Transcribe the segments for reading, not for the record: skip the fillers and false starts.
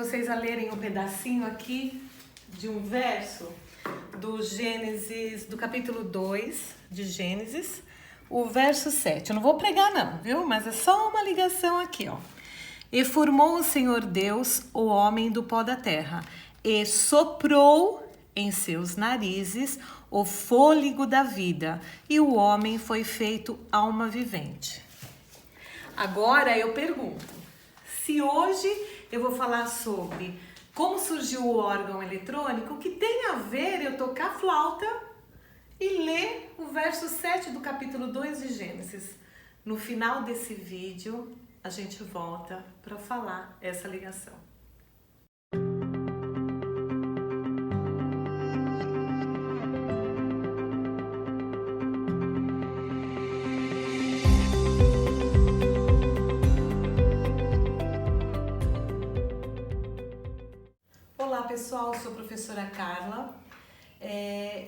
vocês a lerem um pedacinho aqui de um verso do Gênesis, do capítulo 2 de Gênesis, o verso 7. Eu não vou pregar não, viu? Mas é só uma ligação aqui, ó. E formou o Senhor Deus o homem do pó da terra, e soprou em seus narizes o fôlego da vida, e o homem foi feito alma vivente. Agora eu pergunto, se hoje eu vou falar sobre como surgiu o órgão eletrônico, o que tem a ver eu tocar flauta e ler o verso 7 do capítulo 2 de Gênesis. No final desse vídeo, a gente volta para falar essa ligação. Olá pessoal, eu sou a professora Carla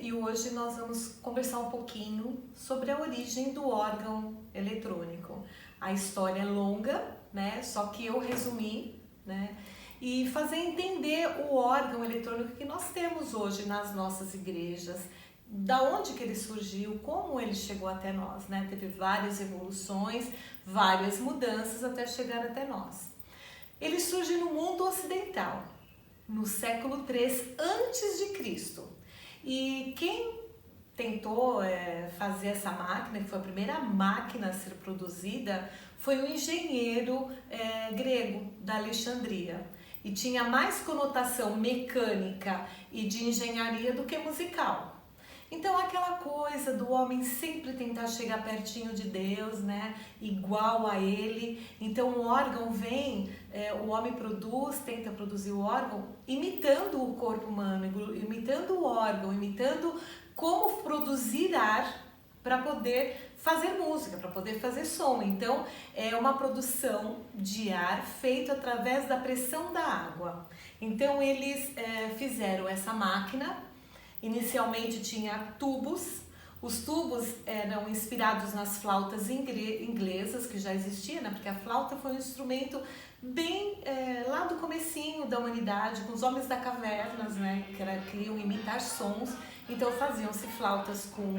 e hoje nós vamos conversar um pouquinho sobre a origem do órgão eletrônico. A história é longa, né? Só que eu resumi, né? E fazer entender o órgão eletrônico que nós temos hoje nas nossas igrejas, da onde que ele surgiu, como ele chegou até nós, né? Teve várias evoluções, várias mudanças até chegar até nós. Ele surge no mundo ocidental, no século III a.C. E quem tentou fazer essa máquina, que foi a primeira máquina a ser produzida, foi um engenheiro grego da Alexandria. E tinha mais conotação mecânica e de engenharia do que musical. Então aquela coisa do homem sempre tentar chegar pertinho de Deus, né? Igual a ele. Então o órgão vem, o homem tenta produzir o órgão imitando o corpo humano, imitando o órgão, imitando como produzir ar para poder fazer música, para poder fazer som. Então é uma produção de ar feita através da pressão da água. Então eles fizeram essa máquina. Inicialmente tinha tubos, os tubos eram inspirados nas flautas inglesas que já existiam, né? Porque a flauta foi um instrumento bem lá do comecinho da humanidade, com os homens da cavernas, né? Que queriam imitar sons, então faziam-se flautas com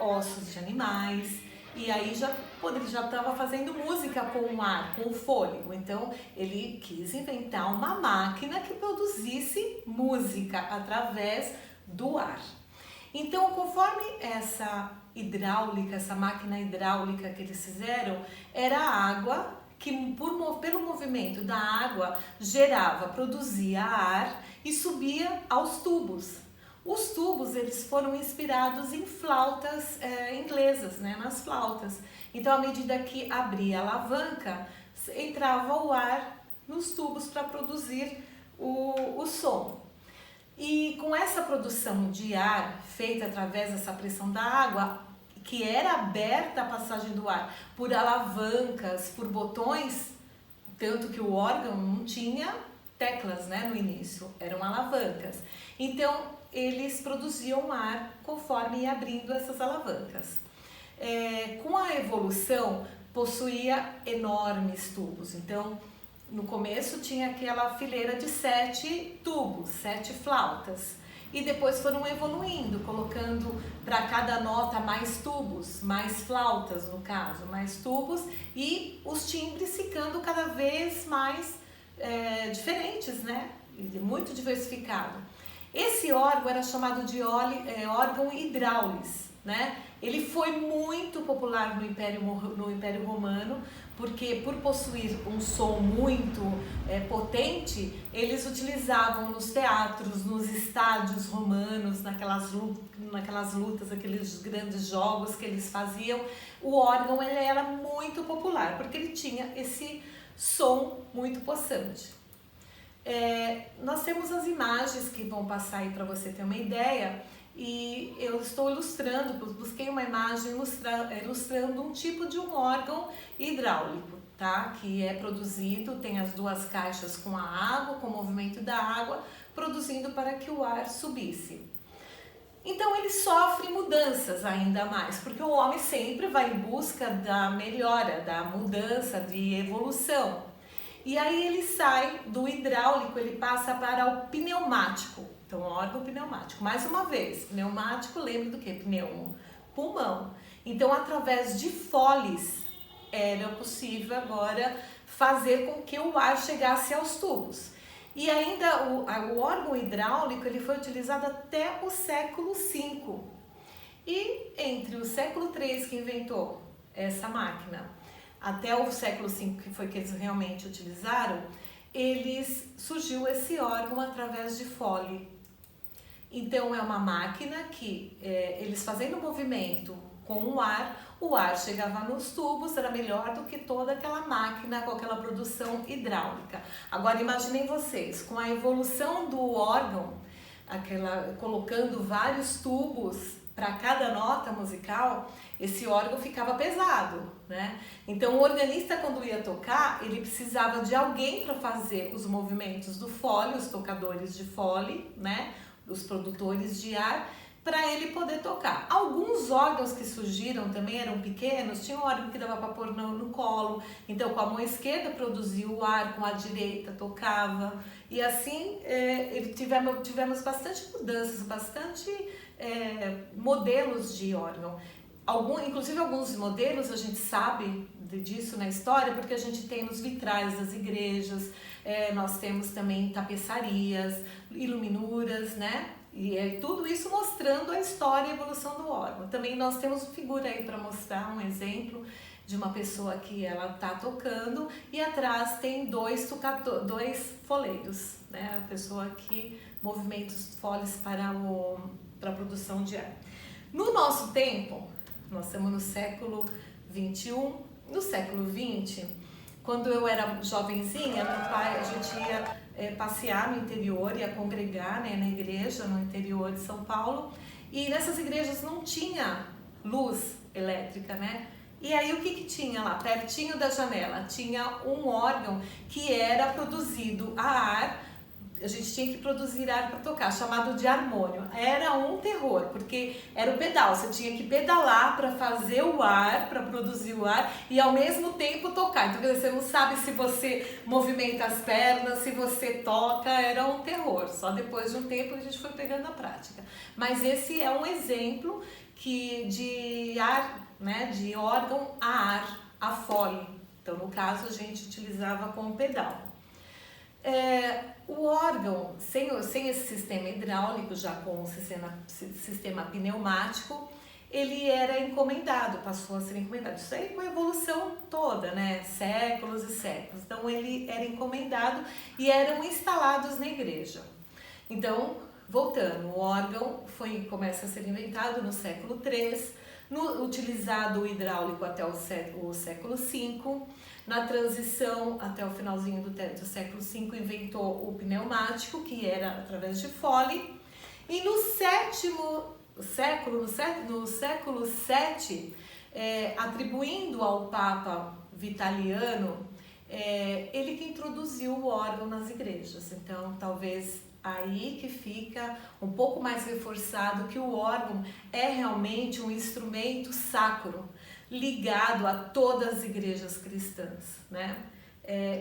ossos de animais. E aí ele já estava fazendo música com o ar, com o fôlego. Então ele quis inventar uma máquina que produzisse música através do ar. Então, conforme essa máquina hidráulica que eles fizeram, era a água que pelo movimento da água produzia ar e subia aos tubos. Os tubos eles foram inspirados em flautas inglesas, né, nas flautas. Então, à medida que abria a alavanca, entrava o ar nos tubos para produzir o som. E com essa produção de ar feita através dessa pressão da água, que era aberta a passagem do ar por alavancas, por botões, tanto que o órgão não tinha teclas, né, no início, eram alavancas. Então eles produziam ar conforme ia abrindo essas alavancas. Com a evolução, possuía enormes tubos. Então, no começo tinha aquela fileira de 7 tubos, 7 flautas. E depois foram evoluindo, colocando para cada nota mais tubos, mais flautas no caso, mais tubos. E os timbres ficando cada vez mais diferentes, né? Muito diversificado. Esse órgão era chamado de órgão hidráulico, né? Ele foi muito popular no Império Romano, porque por possuir um som muito potente, eles utilizavam nos teatros, nos estádios romanos, naquelas lutas, aqueles grandes jogos que eles faziam. O órgão ele era muito popular, porque ele tinha esse som muito possante. Nós temos as imagens que vão passar aí para você ter uma ideia. E eu estou busquei uma imagem ilustrando um tipo de um órgão hidráulico, tá? Que é produzido, tem as duas caixas com a água, com o movimento da água, produzindo para que o ar subisse. Então ele sofre mudanças ainda mais, porque o homem sempre vai em busca da melhora, da mudança, de evolução. E aí ele sai do hidráulico, ele passa para o pneumático. Então, órgão pneumático. Mais uma vez, pneumático, lembra do que? Pneumo, pulmão. Então, através de foles, era possível agora fazer com que o ar chegasse aos tubos. E ainda o órgão hidráulico ele foi utilizado até o século V. E entre o século III, que inventou essa máquina, até o século V, que foi que eles realmente utilizaram, surgiu esse órgão através de fole. Então é uma máquina que eles fazendo o movimento com o ar chegava nos tubos, era melhor do que toda aquela máquina com aquela produção hidráulica. Agora imaginem vocês, com a evolução do órgão, colocando vários tubos para cada nota musical, esse órgão ficava pesado, né? Então o organista, quando ia tocar, ele precisava de alguém para fazer os movimentos do fole, os tocadores de fole, né? Os produtores de ar, para ele poder tocar. Alguns órgãos que surgiram também eram pequenos, tinha um órgão que dava para pôr no colo, então com a mão esquerda produzia o ar, com a direita tocava, e assim tivemos bastante mudanças, bastante modelos de órgão. Inclusive alguns modelos a gente sabe disso na história, porque a gente tem nos vitrais das igrejas, nós temos também tapeçarias, iluminuras, né? E tudo isso mostrando a história e a evolução do órgão. Também nós temos figura aí para mostrar um exemplo de uma pessoa que ela está tocando e atrás tem dois foleiros, né? A pessoa que movimenta os foles para a produção de ar. No nosso tempo, nós estamos no século XXI, no século XX, quando eu era jovenzinha, meu pai, a gente ia passear no interior, ia congregar, né, na igreja no interior de São Paulo, e nessas igrejas não tinha luz elétrica, né? E aí o que tinha lá? Pertinho da janela tinha um órgão que era produzido a ar. A gente tinha que produzir ar para tocar, chamado de harmônio. Era um terror, porque era o pedal, você tinha que pedalar para fazer o ar, para produzir o ar e ao mesmo tempo tocar. Então você não sabe se você movimenta as pernas, se você toca, era um terror. Só depois de um tempo a gente foi pegando a prática. Mas esse é um exemplo de ar, né, de órgão a ar, a fole. Então no caso a gente utilizava com o pedal. O órgão, sem esse sistema hidráulico, já com o sistema pneumático, ele era encomendado, passou a ser encomendado. Isso aí com a evolução toda, né? Séculos e séculos. Então ele era encomendado e eram instalados na igreja. Então, voltando, o órgão começa a ser inventado no século III, utilizado o hidráulico até o século V. Na transição, até o finalzinho do século V, inventou o pneumático, que era através de fole. E no século VII, atribuindo ao Papa Vitaliano, ele que introduziu o órgão nas igrejas. Então, talvez aí que fica um pouco mais reforçado que o órgão é realmente um instrumento sacro, ligado a todas as igrejas cristãs, né?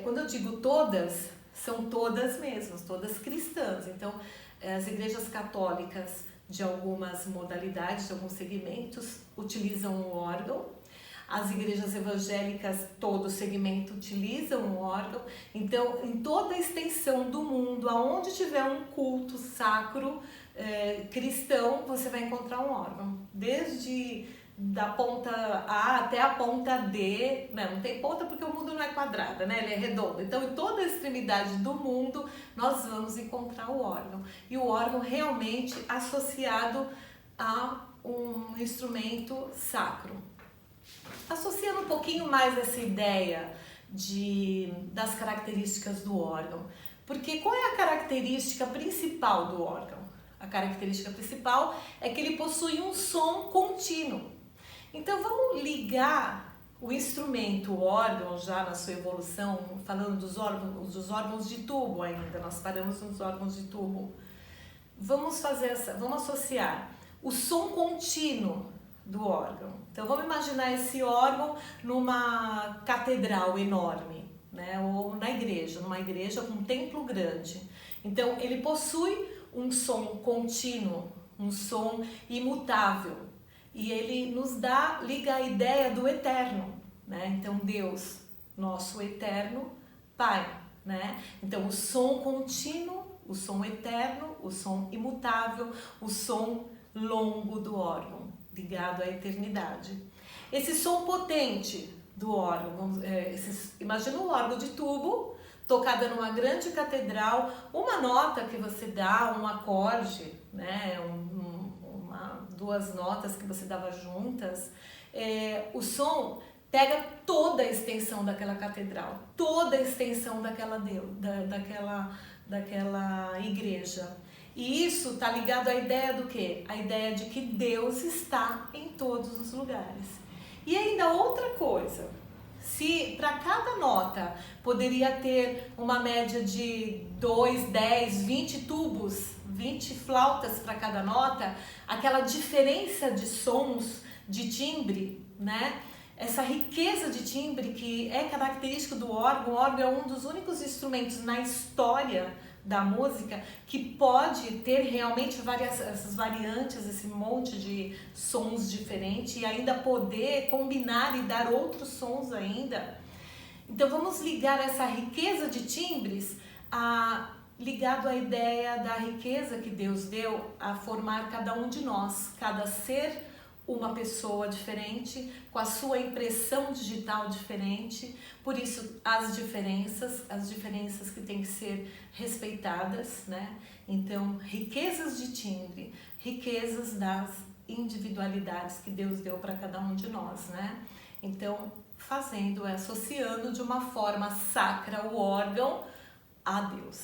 Quando eu digo todas, são todas mesmo, todas cristãs. Então, as igrejas católicas de algumas modalidades, de alguns segmentos, utilizam o órgão. As igrejas evangélicas, todo segmento utilizam o órgão. Então, em toda a extensão do mundo, aonde tiver um culto sacro cristão, você vai encontrar um órgão. Desde da ponta A até a ponta D, não tem ponta porque o mundo não é quadrado, né? Ele é redondo. Então, em toda a extremidade do mundo, nós vamos encontrar o órgão. E o órgão realmente associado a um instrumento sacro. Associando um pouquinho mais essa ideia das características do órgão. Porque qual é a característica principal do órgão? A característica principal é que ele possui um som contínuo. Então vamos ligar o instrumento, o órgão, já na sua evolução, falando dos órgãos de tubo ainda, nós paramos nos órgãos de tubo. Vamos associar o som contínuo do órgão. Então vamos imaginar esse órgão numa catedral enorme, né? Ou na igreja, numa igreja com um templo grande. Então ele possui um som contínuo, um som imutável, e ele nos liga a ideia do eterno, né? Então Deus, nosso eterno Pai, né? Então o som contínuo, o som eterno, o som imutável, o som longo do órgão, ligado à eternidade. Esse som potente do órgão, imagina um órgão de tubo tocada numa grande catedral, uma nota que você dá, um acorde, né, duas notas que você dava juntas, o som pega toda a extensão daquela catedral, toda a extensão daquela igreja. E isso está ligado à ideia do quê? A ideia de que Deus está em todos os lugares. E ainda outra coisa, se para cada nota poderia ter uma média de 2, 10, 20 tubos, 20 flautas para cada nota, aquela diferença de sons, de timbre, né? Essa riqueza de timbre que é característica do órgão. O órgão é um dos únicos instrumentos na história da música que pode ter realmente essas variantes, esse monte de sons diferentes e ainda poder combinar e dar outros sons ainda. Então vamos ligar essa riqueza de timbres ligado à ideia da riqueza que Deus deu a formar cada um de nós, cada ser uma pessoa diferente, com a sua impressão digital diferente. Por isso as diferenças que têm que ser respeitadas, né? Então, riquezas de timbre, riquezas das individualidades que Deus deu para cada um de nós, né? Então, associando de uma forma sacra o órgão a Deus.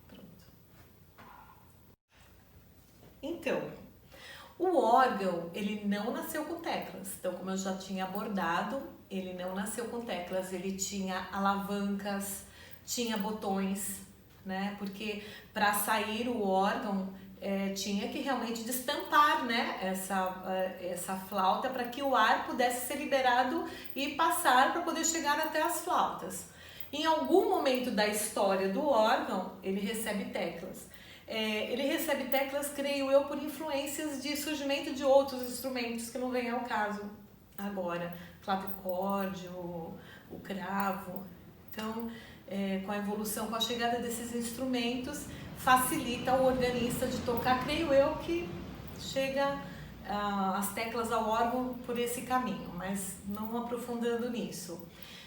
Pronto. Então, o órgão, ele não nasceu com teclas. Então, como eu já tinha abordado, ele não nasceu com teclas. Ele tinha alavancas, tinha botões, né? Porque para sair o órgão, tinha que realmente destampar, né? Essa flauta para que o ar pudesse ser liberado e passar para poder chegar até as flautas. Em algum momento da história do órgão, ele recebe teclas. Ele recebe teclas, creio eu, por influências de surgimento de outros instrumentos que não vem ao caso agora, clavicorde, o cravo. Então, com a evolução, com a chegada desses instrumentos, facilita o organista de tocar, creio eu, que chega as teclas ao órgão por esse caminho, mas não aprofundando nisso.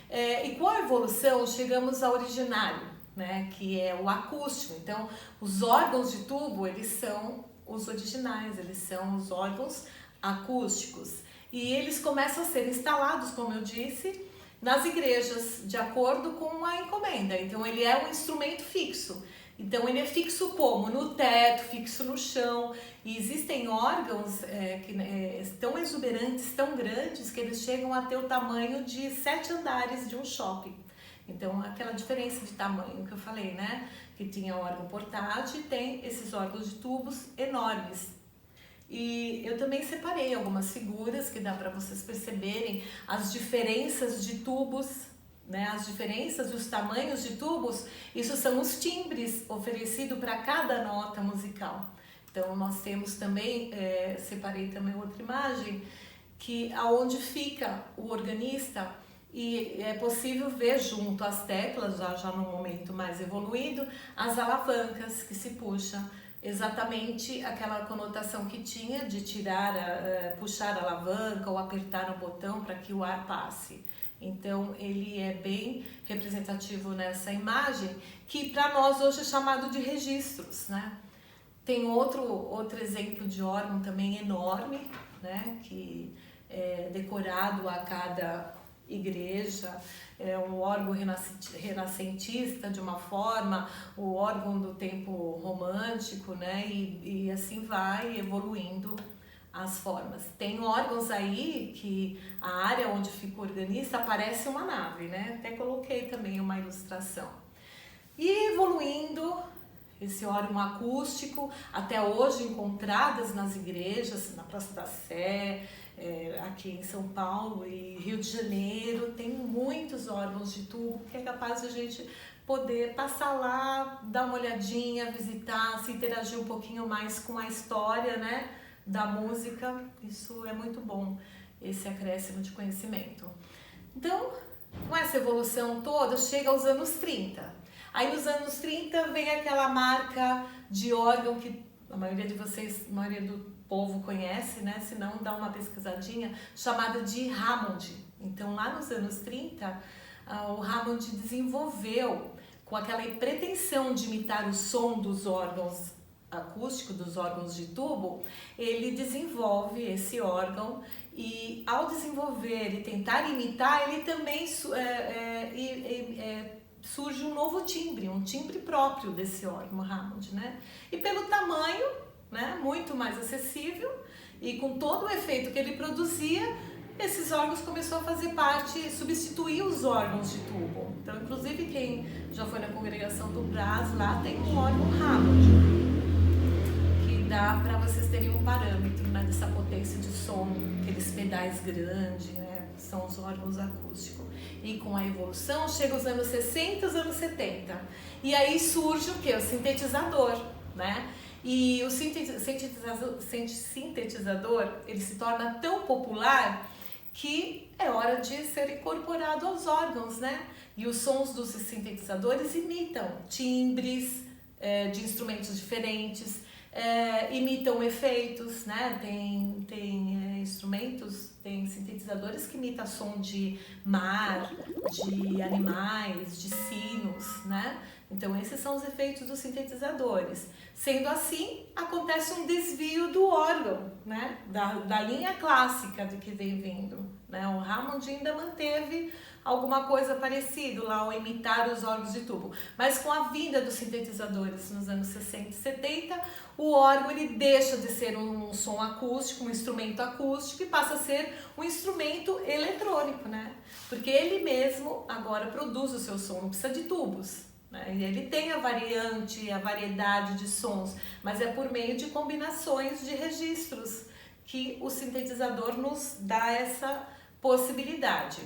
E com a evolução, chegamos ao originário, né, que é o acústico. Então, os órgãos de tubo, eles são os originais, eles são os órgãos acústicos. E eles começam a ser instalados, como eu disse, nas igrejas, de acordo com a encomenda. Então, ele é um instrumento fixo. Então, ele é fixo como? No teto, fixo no chão. E existem órgãos tão exuberantes, tão grandes, que eles chegam a ter o tamanho de 7 andares de um shopping. Então, aquela diferença de tamanho que eu falei, né? Que tinha órgão portátil e tem esses órgãos de tubos enormes. E eu também separei algumas figuras que dá para vocês perceberem as diferenças de tubos, né? As diferenças dos tamanhos de tubos. Isso são os timbres oferecidos para cada nota musical. Então, nós temos também, separei também outra imagem, que aonde fica o organista. E é possível ver junto às teclas, já no momento mais evoluído, as alavancas que se puxam, exatamente aquela conotação que tinha de puxar a alavanca ou apertar o botão para que o ar passe. Então ele é bem representativo nessa imagem, que para nós hoje é chamado de registros, né? Tem outro exemplo de órgão também enorme, né? Que é decorado a cada igreja, é um órgão renascentista de uma forma, o órgão do tempo romântico, né? E assim vai evoluindo as formas. Tem órgãos aí que a área onde fica o organista parece uma nave, né? Até coloquei também uma ilustração. E evoluindo, esse órgão acústico, até hoje encontradas nas igrejas, na Praça da Sé, aqui em São Paulo e Rio de Janeiro, tem muitos órgãos de tubo que é capaz de a gente poder passar lá, dar uma olhadinha, visitar, se interagir um pouquinho mais com a história, né, da música. Isso é muito bom, esse acréscimo de conhecimento. Então, com essa evolução toda, chega aos anos 30. Aí nos anos 30 vem aquela marca de órgão que a maioria de vocês, a maioria do povo conhece, né? Se não, dá uma pesquisadinha, chamada de Hammond. Então, lá nos anos 30, o Hammond desenvolveu, com aquela pretensão de imitar o som dos órgãos acústicos, dos órgãos de tubo, ele desenvolve esse órgão e, ao desenvolver e tentar imitar, ele também surge um novo timbre, um timbre próprio desse órgão Hammond, né? E pelo tamanho, né, muito mais acessível e com todo o efeito que ele produzia, esses órgãos começou a fazer parte, substituir os órgãos de tubo. Então, inclusive, quem já foi na congregação do Brás, lá tem um órgão Hammond, que dá para vocês terem um parâmetro, né, dessa potência de som, aqueles pedais grandes, né, são os órgãos acústicos. E com a evolução, chega os anos 60, os anos 70. E aí surge o quê? O sintetizador, né? E o sintetizador, ele se torna tão popular que é hora de ser incorporado aos órgãos, né? E os sons dos sintetizadores imitam timbres de instrumentos diferentes, imitam efeitos, né? Tem instrumentos, tem sintetizadores que imitam som de mar, de animais, de sinos, né? Então esses são os efeitos dos sintetizadores. Sendo assim, acontece um desvio do órgão, né? Da linha clássica do que vem vindo, né? O Hammond ainda manteve alguma coisa parecida lá ao imitar os órgãos de tubo. Mas com a vinda dos sintetizadores nos anos 60 e 70, o órgão ele deixa de ser um som acústico, um instrumento acústico, e passa a ser um instrumento eletrônico, né? Porque ele mesmo agora produz o seu som, não precisa de tubos, né? Ele tem a variante, a variedade de sons, mas é por meio de combinações de registros que o sintetizador nos dá essa possibilidade.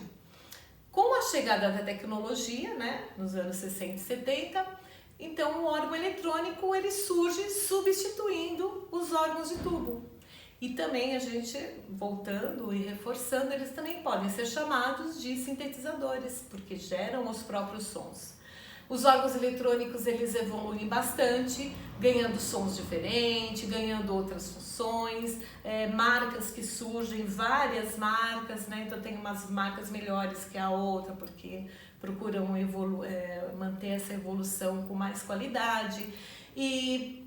Com a chegada da tecnologia, né, nos anos 60 e 70, então o órgão eletrônico ele surge substituindo os órgãos de tubo. E também a gente, voltando e reforçando, eles também podem ser chamados de sintetizadores, porque geram os próprios sons. Os órgãos eletrônicos eles evoluem bastante, ganhando sons diferentes, ganhando outras funções, marcas que surgem, várias marcas, né? Então tem umas marcas melhores que a outra, porque procuram manter essa evolução com mais qualidade. E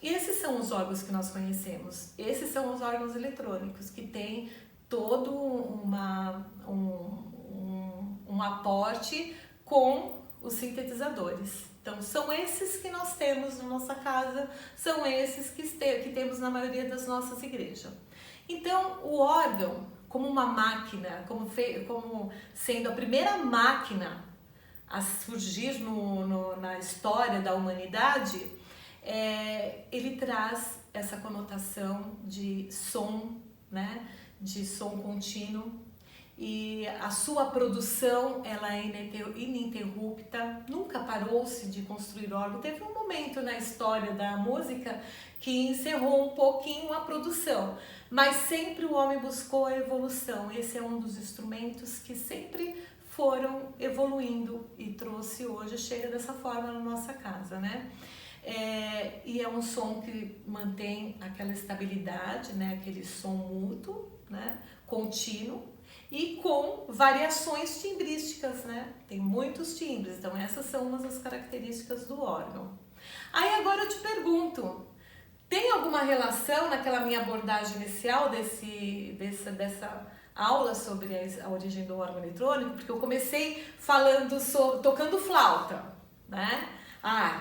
esses são os órgãos que nós conhecemos, esses são os órgãos eletrônicos, que têm todo um aporte com os sintetizadores. Então são esses que nós temos na nossa casa, são esses que temos na maioria das nossas igrejas. Então o órgão, como uma máquina, como sendo a primeira máquina a surgir na história da humanidade, ele traz essa conotação de som, né, de som contínuo. E a sua produção ela é ininterrupta, nunca parou-se de construir órgão. Teve um momento na história da música que encerrou um pouquinho a produção, mas sempre o homem buscou a evolução. Esse é um dos instrumentos que sempre foram evoluindo e trouxe hoje, chega dessa forma na nossa casa, né? E é um som que mantém aquela estabilidade, né? Aquele som mútuo, né? Contínuo, e com variações timbrísticas, né? Tem muitos timbres, então essas são umas das características do órgão. Aí agora eu te pergunto, tem alguma relação naquela minha abordagem inicial dessa aula sobre a origem do órgão eletrônico? Porque eu comecei falando sobre tocando flauta, né?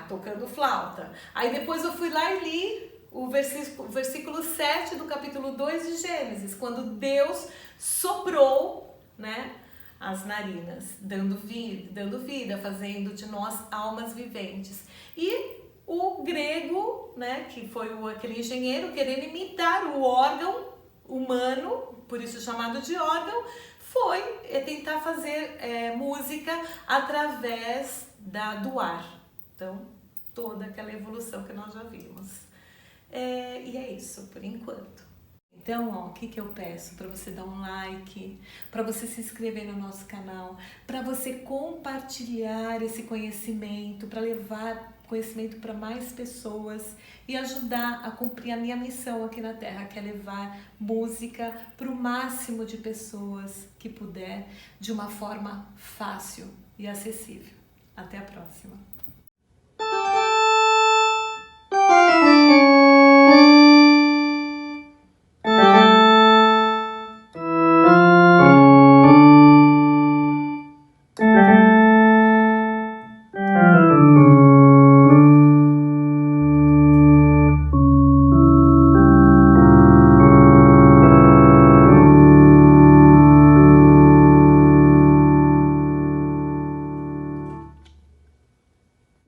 Tocando flauta. Aí depois eu fui lá e li o versículo 7 do capítulo 2 de Gênesis, quando Deus soprou, né, as narinas, dando vida, fazendo de nós almas viventes. E o grego, né, que foi aquele engenheiro querendo imitar o órgão humano, por isso chamado de órgão, foi tentar fazer música através do ar. Então, toda aquela evolução que nós já vimos. E é isso, por enquanto. Então, ó, o que eu peço? Para você dar um like, para você se inscrever no nosso canal, para você compartilhar esse conhecimento, para levar conhecimento para mais pessoas e ajudar a cumprir a minha missão aqui na Terra, que é levar música para o máximo de pessoas que puder, de uma forma fácil e acessível. Até a próxima!